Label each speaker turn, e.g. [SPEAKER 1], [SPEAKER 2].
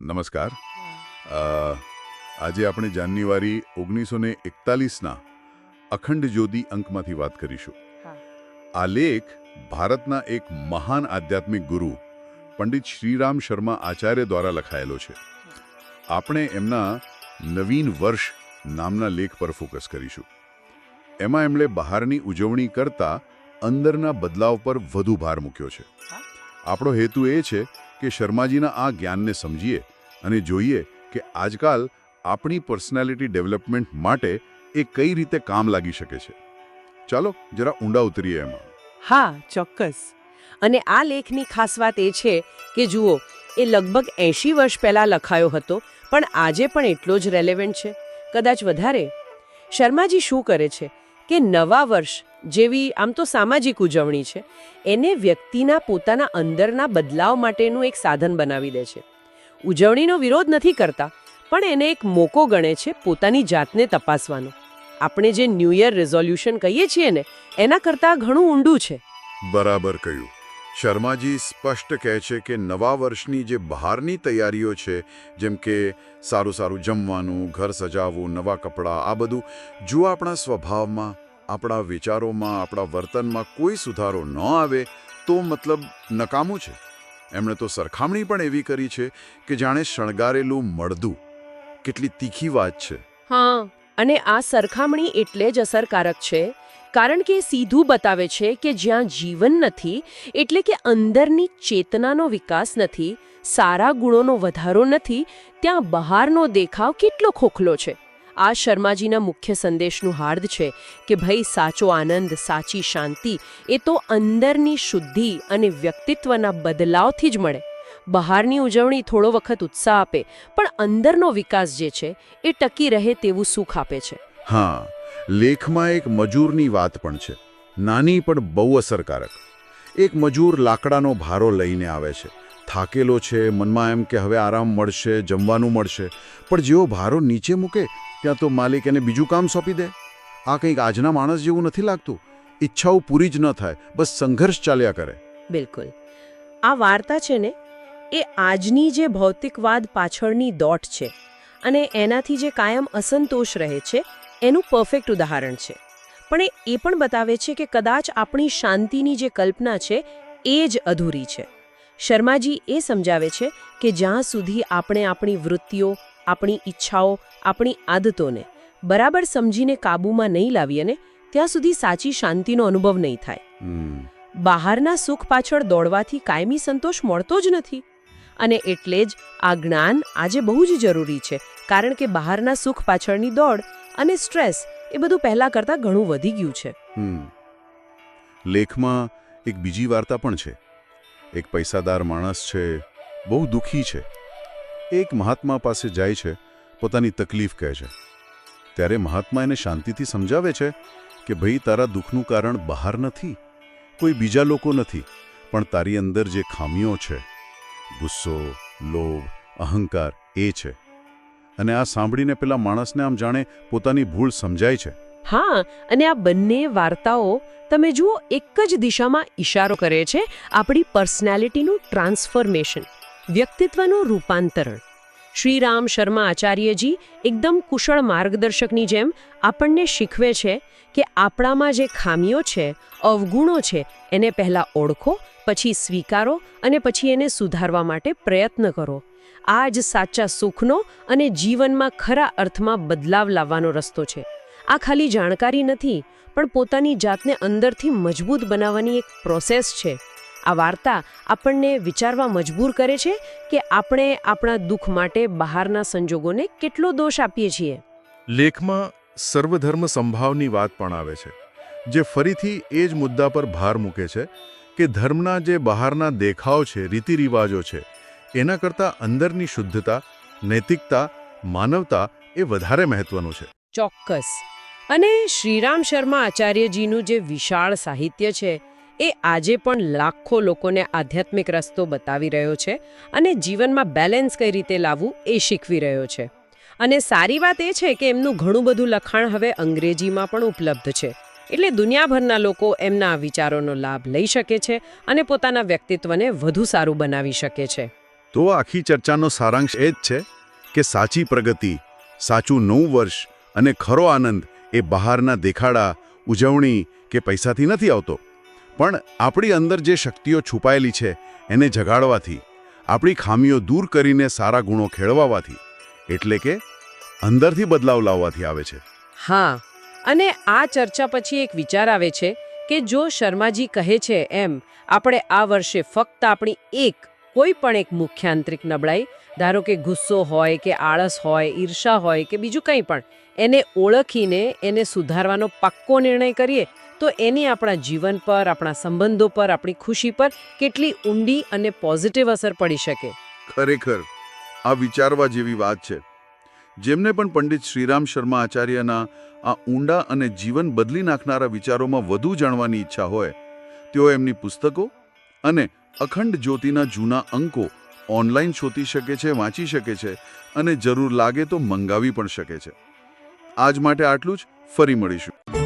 [SPEAKER 1] નમસ્કાર. અ, આજે આપણે જાન્યુઆરી 1941ના અખંડ જ્યોતિ અંકમાંથી વાત કરીશું. આ લેખ ભારતના એક મહાન આધ્યાત્મિક ગુરુ પંડિત શ્રીરામ શર્મા આચાર્ય દ્વારા લખાયેલો છે. આપણે એમના નવીન વર્ષ નામના લેખ પર ફોકસ કરીશું. એમાં એમણે બહારની ઉજવણી કરતાં અંદરના બદલાવ પર વધુ ભાર મૂક્યો છે. આપણો હેતુ એ છે કે શર્માજીના આ જ્ઞાનને સમજીએ અને જોઈએ કે આજકાલ આપણી પર્સનાલિટી ડેવલપમેન્ટ માટે એ કઈ રીતે કામ લાગી શકે છે. ચાલો જરા ઊંડા ઉતરીએ એમાં.
[SPEAKER 2] હા, ચોક્કસ. અને આ લેખની ખાસ વાત એ છે કે જુઓ, એ લગભગ 80 વર્ષ પહેલાં લખાયો હતો, પણ આજે પણ એટલો જ રેલેવન્ટ છે, કદાચ વધારે. શર્માજી શું કરે છે કે નવા વર્ષ જેવી આમ તો સામાજિક ઉજવણી છે, એને વ્યક્તિના પોતાના અંદરના બદલાવ માટેનું એક સાધન બનાવી દે છે. ઉજવણીનો વિરોધ નથી કરતા, પણ એને એક મોકો ગણે છે પોતાની જાતને તપાસવાનો. આપણે જે ન્યૂ યર રિઝોલ્યુશન કહીએ છીએ ને, એના કરતાં ઘણું ઊંડું છે.
[SPEAKER 1] બરાબર કહ્યું. શર્માજી સ્પષ્ટ કહે છે કે નવા વર્ષની જે બહારની તૈયારીઓ છે, જેમ કે સારું સારું જમવાનું, ઘર સજાવવું, નવા કપડાં, આ બધું જો આપણા સ્વભાવમાં, આપણા વિચારોમાં, આપણા વર્તનમાં કોઈ સુધારો ન આવે તો મતલબ નકામું છે. એમણે તો સરખામણી પણ એવી કરી છે કે જાણે શણગારેલું મળદું. કેટલી તીખી વાત છે.
[SPEAKER 2] હા, અને આ સરખામણી એટલે જ અસરકારક છે, કારણ કે એ સીધું બતાવે છે કે જ્યાં જીવન નથી, એટલે કે અંદરની ચેતનાનો વિકાસ નથી, સારા ગુણોનો વધારો નથી, ત્યાં બહારનો દેખાવ કેટલો ખોખલો છે. આ શર્માજીના મુખ્ય સંદેશનું હાર્દ છે કે ભાઈ, સાચો આનંદ, સાચી શાંતિ એ તો અંદરની શુદ્ધિ અને વ્યક્તિત્વના બદલાવથી જ મળે. બહારની ઉજવણી થોડો વખત ઉત્સાહ આપે, પણ અંદરનો વિકાસ જે છે એ ટકી રહે તેવું સુખ આપે છે.
[SPEAKER 1] હા, લેખમાં એક મજૂરની વાત પણ છે, નાની પણ બહુ અસરકારક. એક મજૂર લાકડાનો ભારો લઈને આવે છે, થાકેલો છે, મનમાં એમ કે હવે આરામ મળશે, જમવાનું મળશે, પણ જેવો ભારો નીચે મૂકે ત્યાં તો માલિક એને બીજું કામ સોંપી દે. આ કંઈક આજના માણસ જેવું નથી લાગતું. ઈચ્છાઓ પૂરી જ ન થાય, બસ સંઘર્ષ ચાલ્યા કરે.
[SPEAKER 2] બિલકુલ. આ વાર્તા છે ને, એ આજની જે ભૌતિકવાદ પાછળની દોટ છે અને એનાથી જે કાયમ અસંતોષ રહે છે એનું પરફેક્ટ ઉદાહરણ છે. પણ એ પણ બતાવે છે કે કદાચ આપણી શાંતિની જે કલ્પના છે એ જ અધૂરી છે. શર્માજી એ સમજાવે છે કે જ્યાં સુધી આપણે આપણી વૃત્તિઓ, આપણી ઈચ્છાઓ, આપણી આદતોને બરાબર સમજીને કાબૂમાં નહીં લાવીએ ને, ત્યાં સુધી સાચી શાંતિનો અનુભવ નહીં થાય. બહારના સુખ પાછળ દોડવાથી કાયમી સંતોષ મળતો જ નથી. અને એટલે જ આ જ્ઞાન આજે બહુ જ જરૂરી છે, કારણ કે બહારના સુખ પાછળની દોડ અને સ્ટ્રેસ એ બધું પહેલાં કરતાં ઘણું વધી ગયું છે.
[SPEAKER 1] લેખમાં એક બીજી વાર્તા પણ છે. એક પૈસાદાર માણસ છે, બહુ દુઃખી છે. એક મહાત્મા પાસે જાય છે, પોતાની તકલીફ કહે છે. ત્યારે મહાત્મા એને શાંતિથી સમજાવે છે કે ભાઈ, તારા દુઃખનું કારણ બહાર નથી, કોઈ બીજા લોકો નથી, પણ તારી અંદર જે ખામીઓ છે, ગુસ્સો, લોભ, અહંકાર, એ છે. અને આ સાંભળીને પેલા માણસને આમ જાણે પોતાની ભૂલ સમજાય છે.
[SPEAKER 2] હા, અને આ બંને વાર્તાઓ તમે જુઓ, એક જ દિશામાં ઇશારો કરે છે આપણી પર્સનાલિટીનું ટ્રાન્સફોર્મેશન, વ્યક્તિત્વનું રૂપાંતરણ. શ્રીરામ શર્મા આચાર્યજી એકદમ કુશળ માર્ગદર્શકની જેમ આપણને શીખવે છે કે આપણામાં જે ખામીઓ છે, અવગુણો છે, એને પહેલાં ઓળખો, પછી સ્વીકારો અને પછી એને સુધારવા માટે પ્રયત્ન કરો. આ જ સાચા સુખનો અને જીવનમાં ખરા અર્થમાં બદલાવ લાવવાનો રસ્તો છે. આ ખાલી જાણકારી નથી, પણ પોતાની જાતને અંદરથી મજબૂત બનાવવાની એક પ્રોસેસ છે. આ વાર્તા આપણને વિચારવા મજબૂર કરે છે કે આપણે આપણા દુઃખ માટે બહારના સંજોગોને કેટલો દોષ આપીએ છીએ.
[SPEAKER 3] લેખમાં સર્વધર્મ સંભાવની વાત પણ આવે છે, જે ફરીથી એ જ મુદ્દા પર ભાર મૂકે છે કે ધર્મના જે બહારના દેખાવ છે, રીતિરિવાજો છે, એના કરતાં અંદરની શુદ્ધતા, નૈતિકતા, માનવતા એ વધારે મહત્વનું છે.
[SPEAKER 2] ચોક્કસ. અને શ્રીરામ શર્મા આચાર્યજીનું જે વિશાળ સાહિત્ય છે એ આજે પણ લાખો લોકોને આધ્યાત્મિક રસ્તો બતાવી રહ્યો છે અને જીવનમાં બેલેન્સ કઈ રીતે લાવવું એ શીખવી રહ્યો છે. અને સારી વાત એ છે કે એમનું ઘણું બધું લખાણ હવે અંગ્રેજીમાં પણ ઉપલબ્ધ છે, એટલે દુનિયાભરના લોકો એમના વિચારોનો લાભ લઈ શકે છે અને પોતાના વ્યક્તિત્વને વધુ સારું બનાવી શકે છે.
[SPEAKER 3] તો આખી ચર્ચાનો સારાંશ એ જ છે કે સાચી પ્રગતિ, સાચું નવું વર્ષ અને ખરો આનંદ એ બહારના દેખાડા, ઉજવણી કે પૈસાથી નથી આવતો, પણ આપણી અંદર જે શક્તિઓ છુપાયેલી છે એને જગાડવાથી, આપણી ખામીઓ દૂર કરીને સારા ગુણો ખેળવાવાથી, એટલે કે અંદરથી બદલાવ લાવવાથી આવે છે.
[SPEAKER 2] હા, અને આ ચર્ચા પછી એક વિચાર આવે છે કે જો શર્માજી કહે છે એમ આપણે આ વર્ષે ફક્ત આપણી કોઈ પણ એક મુખ્ય આંતરિક નબળાઈ, ધારો કે ગુસ્સો હોય કે આળસ હોય, ઈર્ષા હોય કે બીજું કંઈ પણ, એને ઓળખીને એને સુધારવાનો પાક્કો નિર્ણય કરીએ તો એની આપણા જીવન પર, આપણા સંબંધો પર, આપણી ખુશી પર કેટલી ઊંડી અને પોઝિટિવ અસર પડી શકે.
[SPEAKER 3] ખરેખર આ વિચારવા જેવી વાત છે. જેમને પણ પંડિત શ્રીરામ શર્મા આચાર્યના આ ઊંડા અને જીવન બદલી નાખનારા વિચારોમાં વધુ જાણવાની ઈચ્છા હોય, તેઓ એમની પુસ્તકો અને અખંડ જ્યોતિના જૂના અંકો ઓનલાઈન શોધી શકે છે, વાંચી શકે છે અને જરૂર લાગે તો મંગાવી પણ શકે છે. આજ માટે આટલું જ. ફરી મળીશું.